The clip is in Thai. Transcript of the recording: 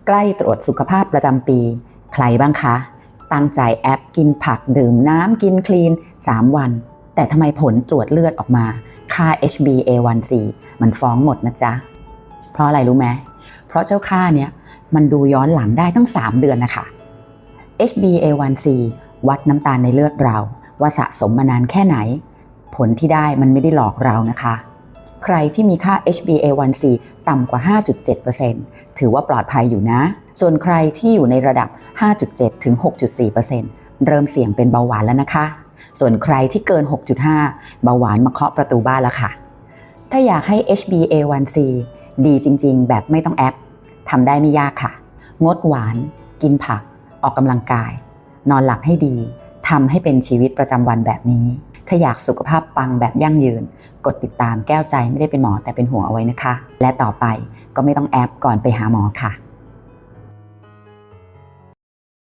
ใกล้ตรวจสุขภาพประจำปีใครบ้างคะตั้งใจแอปกินผักดื่มน้ำกินคลีน3 วันแต่ทำไมผลตรวจเลือดออกมาค่า HbA1c มันฟ้องหมดนะจ๊ะเพราะอะไรรู้ไหมเพราะเจ้าค่าเนี้ยมันดูย้อนหลังได้ตั้ง3 เดือนนะคะ HbA1c วัดน้ำตาลในเลือดเราว่าสะสมมานานแค่ไหนผลที่ได้มันไม่ได้หลอกเรานะคะใครที่มีค่า HbA1c ต่ำกว่า 5.7% ถือว่าปลอดภัยอยู่นะส่วนใครที่อยู่ในระดับ 5.7 ถึง 6.4% เริ่มเสี่ยงเป็นเบาหวานแล้วนะคะส่วนใครที่เกิน 6.5 เบาหวานมาเคาะประตูบ้านแล้วค่ะถ้าอยากให้ HbA1c ดีจริงๆแบบไม่ต้องแอปทำได้ไม่ยากค่ะงดหวานกินผักออกกำลังกายนอนหลับให้ดีทำให้เป็นชีวิตประจำวันแบบนี้ถ้าอยากสุขภาพปังแบบยั่งยืนกดติดตามแก้วใจไม่ได้เป็นหมอแต่เป็นห่วงเอาไว้นะคะและต่อไปก็ไม่ต้องแอปก่อนไปหาหมอค่ะ